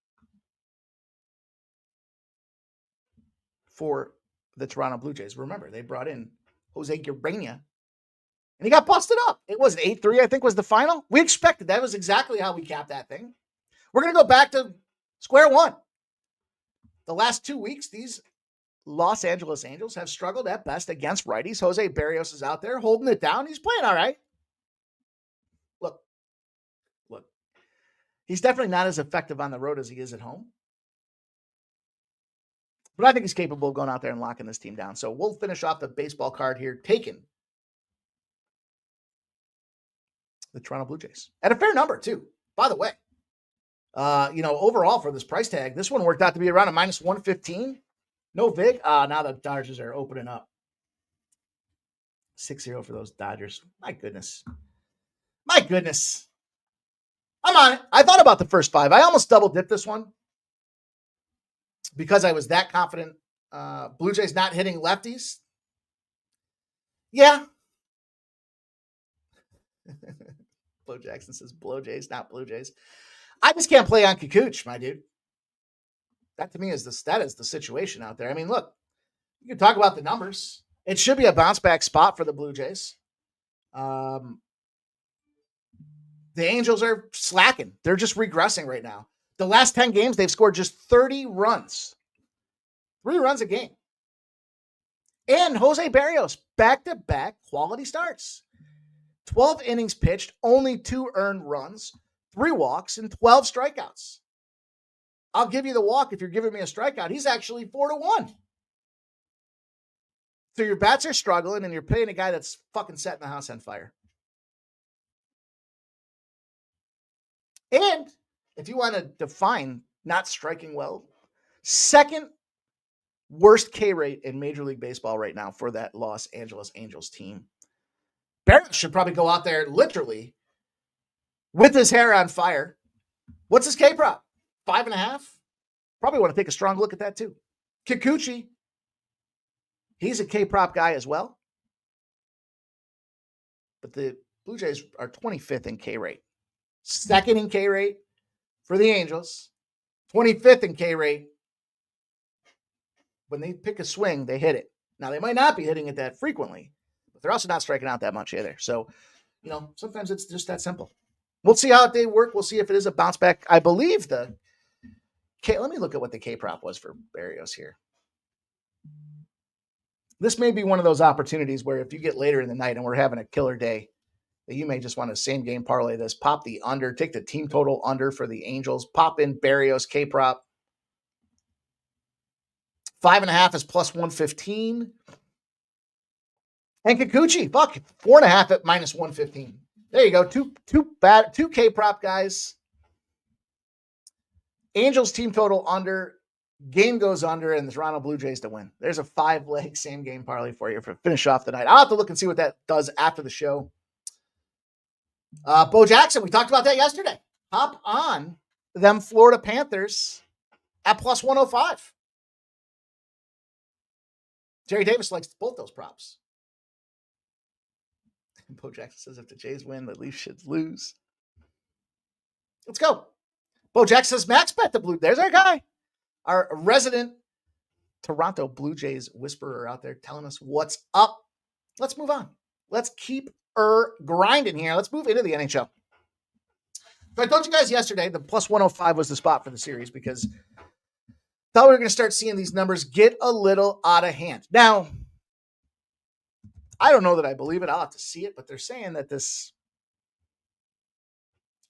for the Toronto Blue Jays. Remember, they brought in Jose Urena, and he got busted up. It was 8-3, I think, was the final. We expected that. Was exactly how we capped that thing. We're going to go back to square one. The last 2 weeks, these Los Angeles Angels have struggled at best against righties. Jose Barrios is out there holding it down. He's playing all right. Look. He's definitely not as effective on the road as he is at home. But I think he's capable of going out there and locking this team down. So we'll finish off the baseball card here, taking the Toronto Blue Jays. At a fair number, too, by the way. Overall for this price tag, this one worked out to be around a minus 115. No vig. Now the Dodgers are opening up. 6-0 for those Dodgers. My goodness. I'm on it. I thought about the first 5. I almost double dipped this one because I was that confident. Blue Jays not hitting lefties. Yeah. Bo Jackson says Blow Jays, not Blue Jays. I just can't play on Kikuchi, my dude. That to me is the situation out there. I mean, look, you can talk about the numbers. It should be a bounce back spot for the Blue Jays. The Angels are slacking. They're just regressing right now. The last 10 games, they've scored just 30 runs. 3 runs a game. And Jose Barrios, back-to-back quality starts. 12 innings pitched, only 2 earned runs, 3 walks, and 12 strikeouts. I'll give you the walk if you're giving me a strikeout. He's actually 4-1. So your bats are struggling, and you're paying a guy that's fucking setting the house on fire. And if you want to define not striking well, second worst K rate in Major League Baseball right now for that Los Angeles Angels team. Barrett should probably go out there literally with his hair on fire. What's his K prop? 5.5? Probably want to take a strong look at that too. Kikuchi, He's a K-prop guy as well. But the Blue Jays are 25th in K rate. Second in K rate for the Angels. 25th in K rate. When they pick a swing, they hit it. Now, they might not be hitting it that frequently, but they're also not striking out that much either. So, sometimes it's just that simple. We'll see how they work. We'll see if it is a bounce back. I believe let me look at what the K prop was for Berrios here. This may be one of those opportunities where if you get later in the night and we're having a killer day, that you may just want to same game parlay this, pop the under, take the team total under for the Angels, pop in Berrios K prop. 5.5 is plus 115. And Kikuchi, 4.5 at minus 115. There you go. Two K prop guys. Angels team total under. Game goes under, and the Toronto Blue Jays to win. There's a 5-leg same game parlay for you for finish off the night. I'll have to look and see what that does after the show. Bo Jackson, we talked about that yesterday. Hop on them Florida Panthers at plus 105. Jerry Davis likes both those props. Bo Jackson says if the Jays win, the Leafs should lose. Let's go. Bo Jackson says max bet the Blue. There's our guy. Our resident Toronto Blue Jays whisperer out there telling us what's up. Let's move on. Let's keep grinding here. Let's move into the NHL. So I told you guys yesterday the plus 105 was the spot for the series because I thought we were going to start seeing these numbers get a little out of hand. Now, I don't know that I believe it. I'll have to see it, but they're saying that this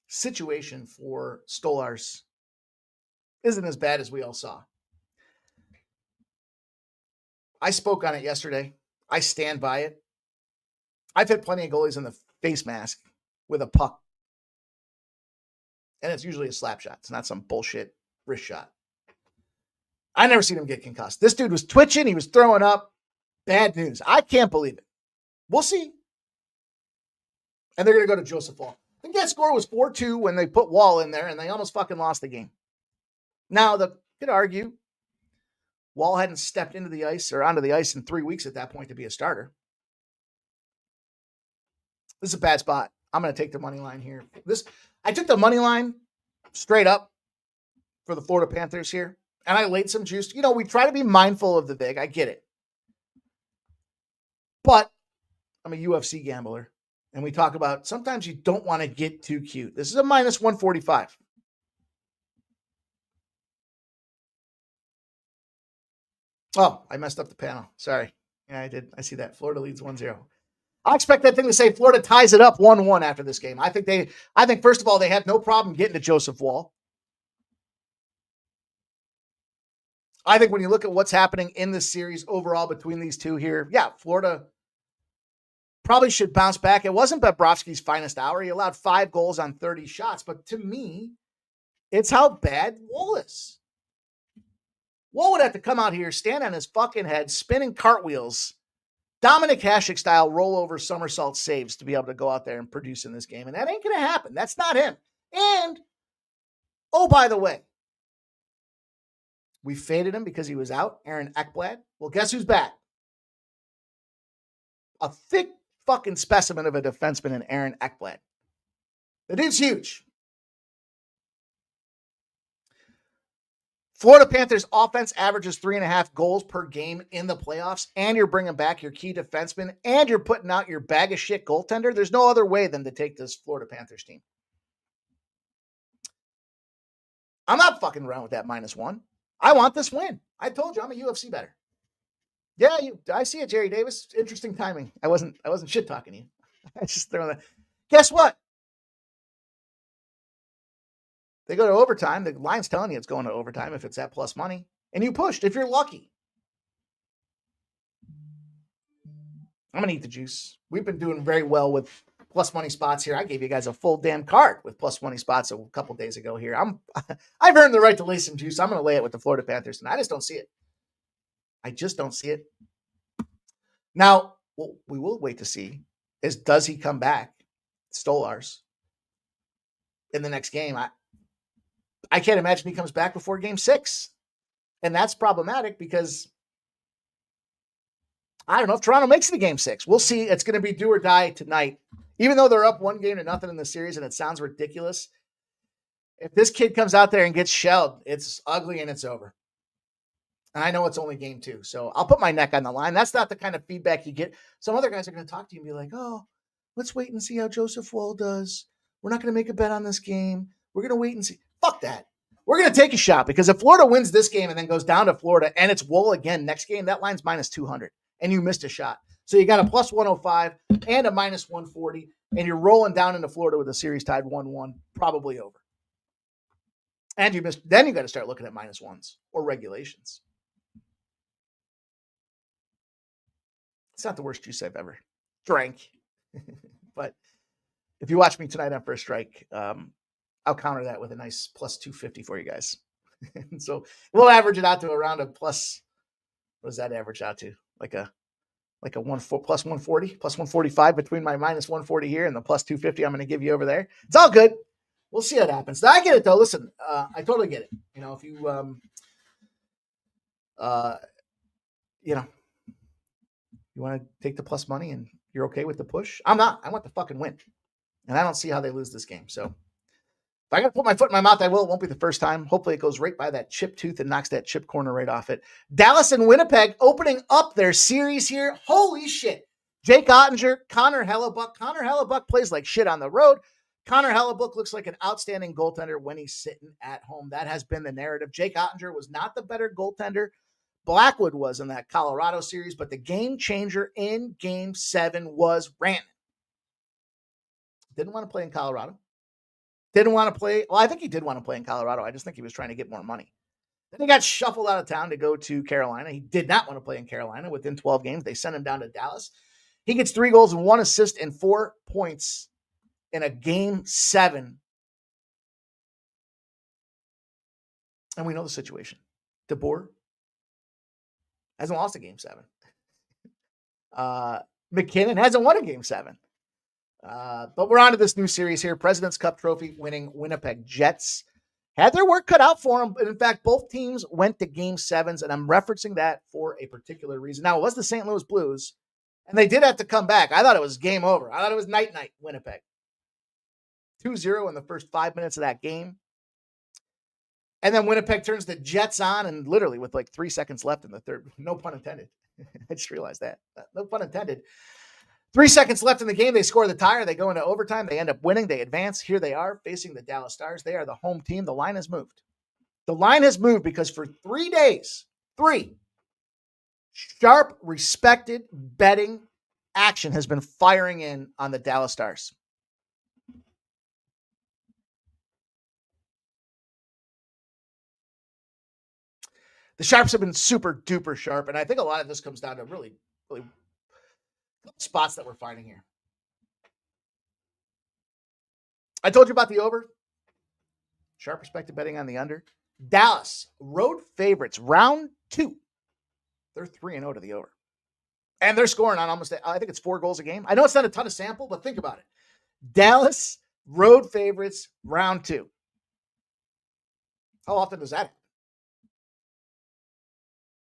situation for Stolarz isn't as bad as we all saw. I spoke on it yesterday. I stand by it. I've hit plenty of goalies in the face mask with a puck. And it's usually a slap shot. It's not some bullshit wrist shot. I never seen him get concussed. This dude was twitching. He was throwing up. Bad news. I can't believe it. We'll see. And they're going to go to Joseph Wall. I think that score was 4-2 when they put Wall in there, and they almost fucking lost the game. Now, they could argue Wall hadn't stepped into the ice or onto the ice in 3 weeks at that point to be a starter. This is a bad spot. I'm going to take the money line here. I took the money line straight up for the Florida Panthers here, and I laid some juice. We try to be mindful of the vig. I get it. But I'm a UFC gambler, and we talk about sometimes you don't want to get too cute. This is a minus 145. Oh, I messed up the panel. Sorry. Yeah, I did. I see that. Florida leads 1-0. I expect that thing to say Florida ties it up 1-1 after this game. I think first of all, they have no problem getting to Joseph Wall. I think when you look at what's happening in this series overall between these two here, yeah, Florida probably should bounce back. It wasn't Bobrovsky's finest hour. He allowed 5 goals on 30 shots, but to me, it's how bad Wall is. Wall would have to come out here, stand on his fucking head, spinning cartwheels, Dominic Hasek style rollover somersault saves to be able to go out there and produce in this game. And that ain't going to happen. That's not him. And, oh, by the way, we faded him because he was out, Aaron Ekblad. Well, guess who's back? A thick fucking specimen of a defenseman in Aaron Ekblad. The dude's huge. Florida Panthers offense averages 3.5 goals per game in the playoffs, and you're bringing back your key defenseman, and you're putting out your bag of shit goaltender. There's no other way than to take this Florida Panthers team. I'm not fucking around with that -1. I want this win. I told you I'm a UFC bettor. Yeah, I see it, Jerry Davis. Interesting timing. I wasn't shit talking to you. I just throwing that. Guess what? They go to overtime. The line's telling you it's going to overtime if it's at plus money. And you pushed if you're lucky. I'm going to eat the juice. We've been doing very well with plus money spots here. I gave you guys a full damn card with plus money spots a couple days ago here. I've earned the right to lay some juice. I'm going to lay it with the Florida Panthers, and I just don't see it. I just don't see it. Now, what we will wait to see is, does he come back, Stolarz, in the next game? I can't imagine he comes back before game 6. And that's problematic because I don't know if Toronto makes it to game 6. We'll see. It's going to be do or die tonight. Even though they're up 1-0 in the series and it sounds ridiculous, if this kid comes out there and gets shelled, it's ugly and it's over. And I know it's only game 2, so I'll put my neck on the line. That's not the kind of feedback you get. Some other guys are going to talk to you and be like, oh, let's wait and see how Joseph Woll does. We're not going to make a bet on this game. We're going to wait and see. Fuck that. We're going to take a shot because if Florida wins this game and then goes down to Florida and it's Woll again next game, that line's minus 200 and you missed a shot. So you got a plus 105 and a minus 140 and you're rolling down into Florida with a series tied 1-1, probably over. And you missed. Then you got to start looking at minus ones or regulations. It's not the worst juice I've ever drank. But if you watch me tonight on First Strike, I'll counter that with a nice plus 250 for you guys. So we'll average it out to around a plus. What does that average out to? Like a plus 140, plus 145 between my minus 140 here and the plus 250 I'm going to give you over there. It's all good. We'll see what happens. I get it though. Listen, I totally get it. You know, if you, you want to take the plus money and you're okay with the push, I'm not. I want the fucking win. And I don't see how they lose this game. So if I got to put my foot in my mouth, I will. It won't be the first time. Hopefully it goes right by that chip tooth and knocks that chip corner right off it. Dallas and Winnipeg opening up their series here. Holy shit. Jake Ottinger, Connor Hellebuck. Connor Hellebuck plays like shit on the road. Connor Hellebuck looks like an outstanding goaltender when he's sitting at home. That has been the narrative. Jake Ottinger was not the better goaltender. Blackwood was in that Colorado series, but the game changer in game 7 was Rantanen. Didn't want to play in Colorado. Didn't want to play. Well, I think he did want to play in Colorado. I just think he was trying to get more money. Then he got shuffled out of town to go to Carolina. He did not want to play in Carolina. Within 12 games, they sent him down to Dallas. He gets 3 goals and 1 assist and 4 points in a game 7. And we know the situation. DeBoer hasn't lost a game 7. McKinnon hasn't won a game 7. But we're on to this new series here. President's Cup trophy winning Winnipeg Jets had their work cut out for them. But in fact, both teams went to game 7s, and I'm referencing that for a particular reason. Now, it was the St. Louis Blues, and they did have to come back. I thought it was game over. I thought it was night-night Winnipeg. 2-0 in the first 5 minutes of that game. And then Winnipeg turns the Jets on, and literally with like 3 seconds left in the third, no pun intended. I just realized that. No pun intended. 3 seconds left in the game. They score the tire. They go into overtime. They end up winning. They advance. Here they are facing the Dallas Stars. They are the home team. The line has moved. The line has moved because for 3 days, 3 sharp, respected betting action has been firing in on the Dallas Stars. The sharps have been super duper sharp. And I think a lot of this comes down to really spots that we're finding here. I told you about the over. Sharp respected betting on the under. Dallas, road favorites, round 2. They're 3-0 to the over. And they're scoring on almost, I think it's 4 goals a game. I know it's not a ton of sample, but think about it. Dallas, road favorites, round 2. How often does that happen?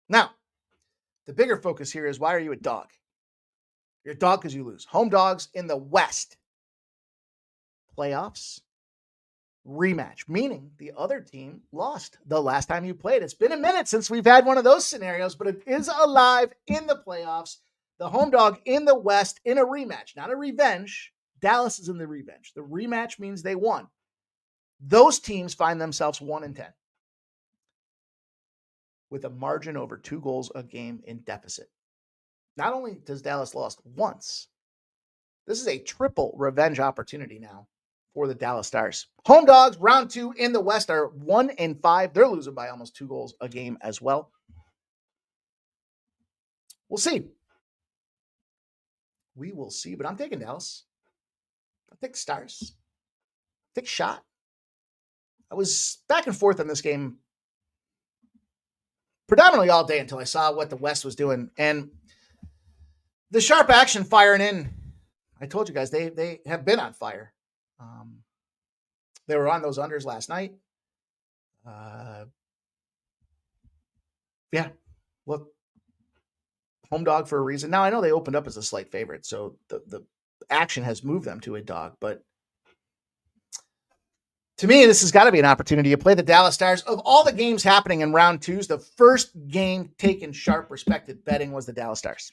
Now, the bigger focus here is why are you a dog? You're a dog because you lose. Home dogs in the West. Playoffs. Rematch. Meaning the other team lost the last time you played. It's been a minute since we've had one of those scenarios, but it is alive in the playoffs. The home dog in the West in a rematch. Not a revenge. Dallas is in the revenge. The rematch means they won. Those teams find themselves 1-10. With a margin over 2 goals a game in deficit. Not only does Dallas lost once, this is a triple revenge opportunity now for the Dallas Stars. Home dogs, round 2 in the West are 1-5. They're losing by almost 2 goals a game as well. We'll see. We will see, but I'm taking Dallas. I take Stars. Take shot. I was back and forth on this game predominantly all day until I saw what the West was doing. And the sharp action firing in, I told you guys, they have been on fire. They were on those unders last night. Yeah, look, home dog for a reason. Now, I know they opened up as a slight favorite, so the action has moved them to a dog, but to me, this has got to be an opportunity to play the Dallas Stars. Of all the games happening in round twos, the first game taken sharp respected betting was the Dallas Stars.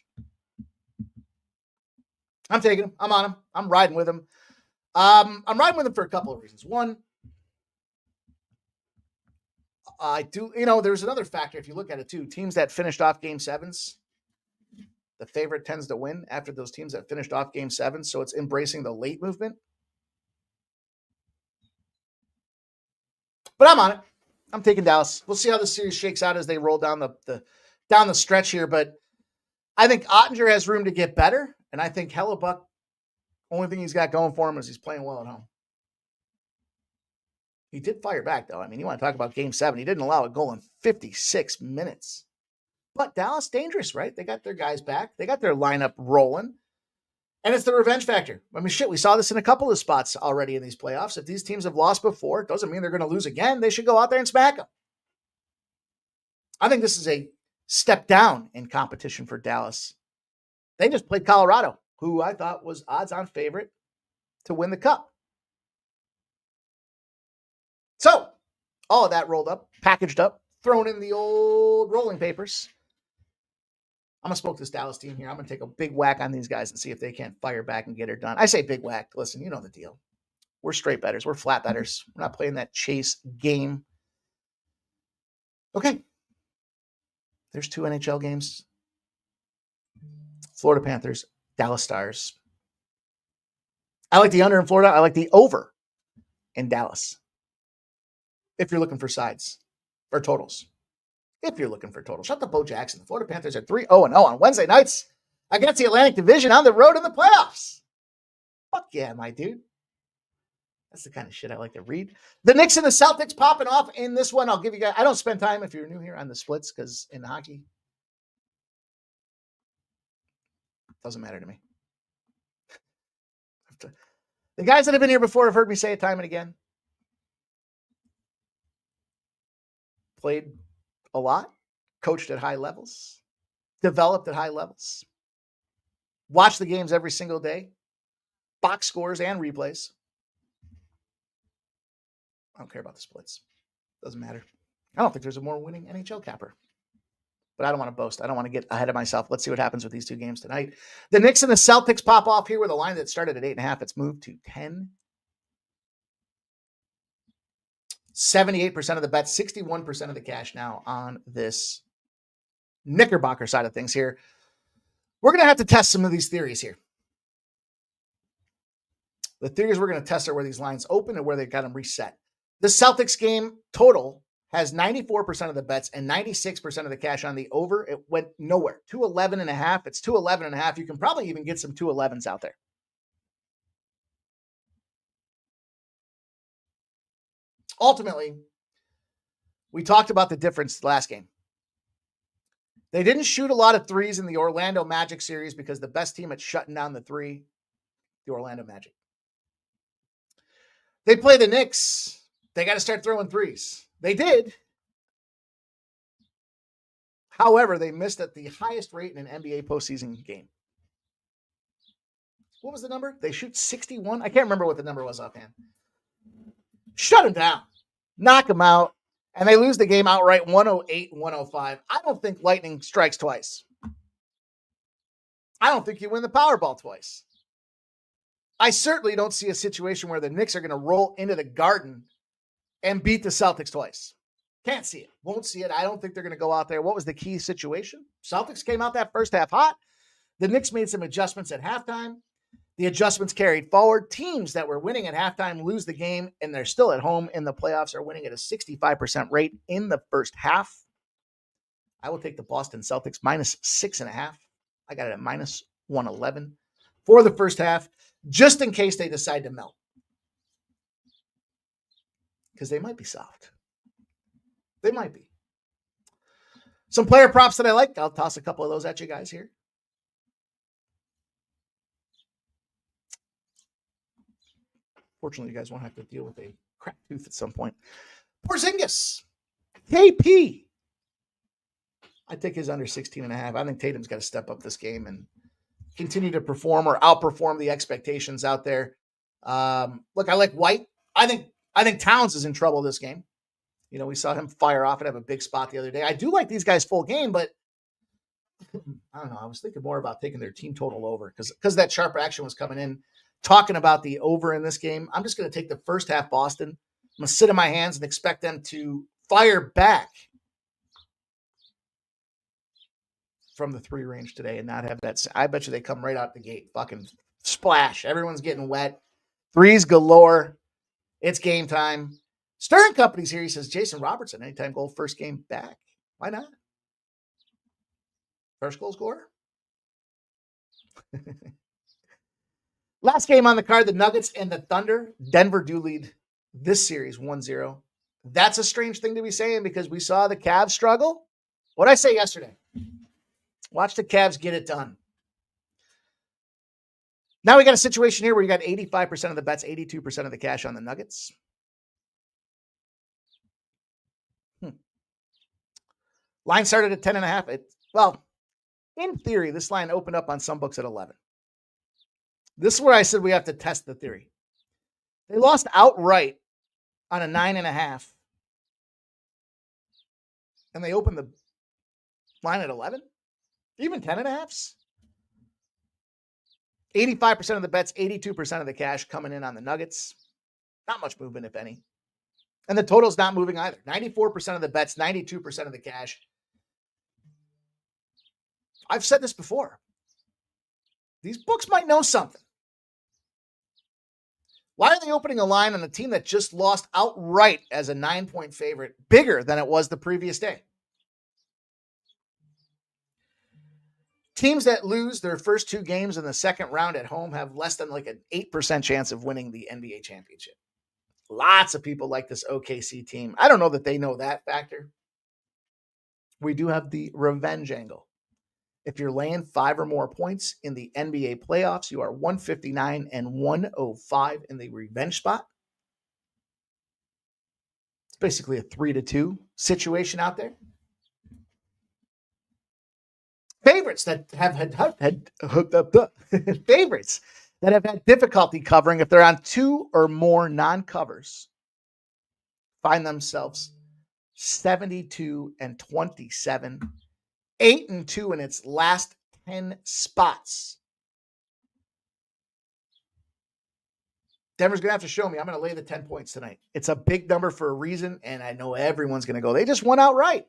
I'm taking them. I'm on them. I'm riding with them. I'm riding with them for a couple of reasons. One, there's another factor if you look at it too. Teams that finished off game sevens, the favorite tends to win after those teams that finished off game sevens. So it's embracing the late movement. But I'm on it. I'm taking Dallas. We'll see how the series shakes out as they roll down the stretch here. But I think Ottinger has room to get better. And I think Hellebuck, only thing he's got going for him is he's playing well at home. He did fire back, though. I mean, you want to talk about game 7. He didn't allow a goal in 56 minutes. But Dallas, dangerous, right? They got their guys back. They got their lineup rolling. And it's the revenge factor. I mean, shit, we saw this in a couple of spots already in these playoffs. If these teams have lost before, it doesn't mean they're going to lose again. They should go out there and smack them. I think this is a step down in competition for Dallas. They just played Colorado, who I thought was odds-on favorite to win the Cup. So, all of that rolled up, packaged up, thrown in the old rolling papers. I'm going to smoke this Dallas team here. I'm going to take a big whack on these guys and see if they can't fire back and get it done. I say big whack. Listen, you know the deal. We're straight bettors. We're flat bettors. We're not playing that chase game. Okay. There's 2 NHL games. Florida Panthers, Dallas Stars. I like the under in Florida. I like the over in Dallas. If you're looking for sides or totals. If you're looking for totals. Shut the Bo Jackson. The Florida Panthers are 3-0-0 on Wednesday nights against the Atlantic Division on the road in the playoffs. Fuck yeah, my dude. That's the kind of shit I like to read. The Knicks and the Celtics popping off in this one. I'll give you guys, I don't spend time if you're new here on the splits because in hockey, it doesn't matter to me. The guys that have been here before have heard me say it time and again. Played a lot, coached at high levels, developed at high levels, watched the games every single day, box scores and replays. I don't care about the splits. Doesn't matter. I don't think there's a more winning NHL capper. But I don't want to boast. I don't want to get ahead of myself. Let's see what happens with these 2 games tonight. The Knicks and the Celtics pop off here with a line that started at 8.5. It's moved to 10. 78% of the bets, 61% of the cash now on this Knickerbocker side of things here. We're going to have to test some of these theories here. The theories we're going to test are where these lines open and where they've got them reset. The Celtics game total has 94% of the bets and 96% of the cash on the over. It went nowhere. 211.5. It's 211.5. You can probably even get some 211s out there. Ultimately, we talked about the difference last game. They didn't shoot a lot of threes in the Orlando Magic series because the best team at shutting down the three, the Orlando Magic. They play the Knicks. They got to start throwing threes. They did. However, they missed at the highest rate in an NBA postseason game. What was the number? They shoot 61. I can't remember what the number was offhand. Shut them down. Knock them out. And they lose the game outright 108-105. I don't think lightning strikes twice. I don't think you win the Powerball twice. I certainly don't see a situation where the Knicks are going to roll into the Garden and beat the Celtics twice. Can't see it. Won't see it. I don't think they're going to go out there. What was the key situation? Celtics came out that first half hot. The Knicks made some adjustments at halftime. The adjustments carried forward. Teams that were winning at halftime lose the game, and they're still at home in the playoffs are winning at a 65% rate in the first half. I will take the Boston Celtics minus 6.5. I got it at minus 111 for the first half, just in case they decide to melt. Because they might be soft. They might be. Some player props that I like. I'll toss a couple of those at you guys here. Fortunately, you guys won't have to deal with a cracked tooth at some point. Porzingis. KP. I take his under 16.5. I think Tatum's got to step up this game and continue to perform or outperform the expectations out there. Look, I like White. I think Towns is in trouble this game. You know, we saw him fire off and have a big spot the other day. I do like these guys full game, but I don't know. I was thinking more about taking their team total over because that sharp action was coming in. Talking about the over in this game, I'm just going to take the first half Boston. I'm going to sit in my hands and expect them to fire back from the 3 range today and not have that. I bet you they come right out the gate. Fucking splash. Everyone's getting wet. Threes galore. It's game time. Stern Company's here. He says, Jason Robertson, anytime goal, first game back. Why not? First goal scorer. Last game on the card, the Nuggets and the Thunder. Denver do lead this series 1-0. That's a strange thing to be saying because we saw the Cavs struggle. What did I say yesterday? Watch the Cavs get it done. Now we got a situation here where you got 85% of the bets, 82% of the cash on the Nuggets. Line started at 10.5. Well, in theory, this line opened up on some books at 11. This is where I said we have to test the theory. They lost outright on a 9.5. And they opened the line at 11? Even 10.5s? 85% of the bets, 82% of the cash coming in on the Nuggets. Not much movement, if any. And the total's not moving either. 94% of the bets, 92% of the cash. I've said this before. These books might know something. Why are they opening a line on a team that just lost outright as a 9-point favorite, bigger than it was the previous day? Teams that lose their first 2 games in the second round at home have less than like an 8% chance of winning the NBA championship. Lots of people like this OKC team. I don't know that they know that factor. We do have the revenge angle. If you're laying 5 or more points in the NBA playoffs, you are 159 and 105 in the revenge spot. It's basically a 3-2 situation out there. Favorites that have had hooked up favorites that have had difficulty covering if they're on 2 or more non-covers find themselves 72 and 27. 8-2 in its last 10 spots. Denver's going to have to show me. I'm going to lay the 10 points tonight. It's a big number for a reason, and I know everyone's going to go, they just won outright.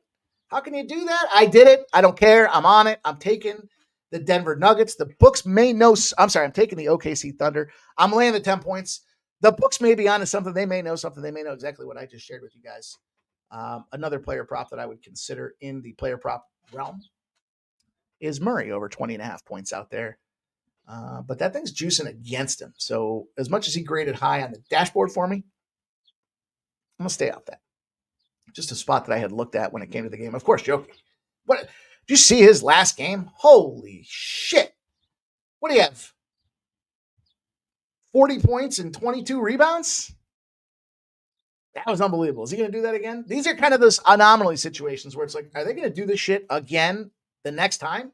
How can you do that? I did it. I don't care. I'm on it. I'm taking the Denver Nuggets. The books may know. I'm taking the OKC Thunder. I'm laying the 10 points. The books may be on to something. They may know something. They may know exactly what I just shared with you guys. Another player prop that I would consider in the player prop realm is Murray over 20.5 points out there. But that thing's juicing against him. So as much as he graded high on the dashboard for me, I'm going to stay off that. Just a spot that I had looked at when it came to the game. Of course, joking. What? Did you see his last game? Holy shit. What do you have? 40 points and 22 rebounds? That was unbelievable. Is he going to do that again? These are kind of those anomaly situations where it's like, are they going to do this shit again the next time?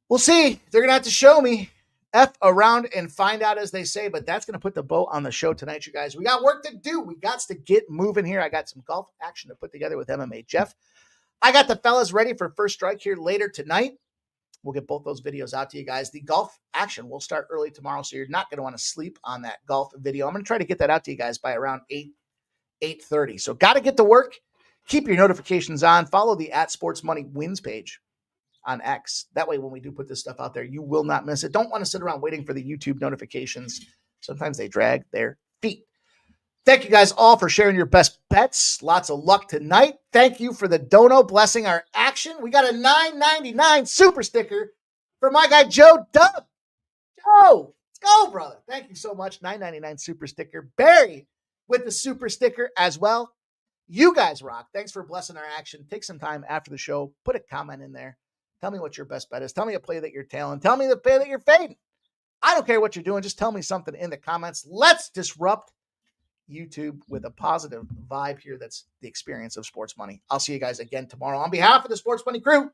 We'll see. They're going to have to show me. F around and find out, as they say, but that's going to put the bow on the show tonight, you guys. We got work to do. We got to get moving here. I got some golf action to put together with MMA Jeff. I got the fellas ready for first strike here later tonight. We'll get both those videos out to you guys. The golf action will start early tomorrow, so you're not going to want to sleep on that golf video. I'm going to try to get that out to you guys by around 8:30. So got to get to work. Keep your notifications on. Follow the @SportsMoneyWins page on X. That way, when we do put this stuff out there, you will not miss it. Don't want to sit around waiting for the YouTube notifications. Sometimes they drag their feet. Thank you guys all for sharing your best bets. Lots of luck tonight. Thank you for the dono blessing our action. We got a $9.99 super sticker for my guy Joe Dub. Joe, let's go, brother. Thank you so much. $9.99 super sticker. Barry with the super sticker as well. You guys rock. Thanks for blessing our action. Take some time after the show. Put a comment in there. Tell me what your best bet is. Tell me a play that you're tailing. Tell me the play that you're fading. I don't care what you're doing. Just tell me something in the comments. Let's disrupt YouTube with a positive vibe here. That's the experience of Sports Money. I'll see you guys again tomorrow. On behalf of the Sports Money crew,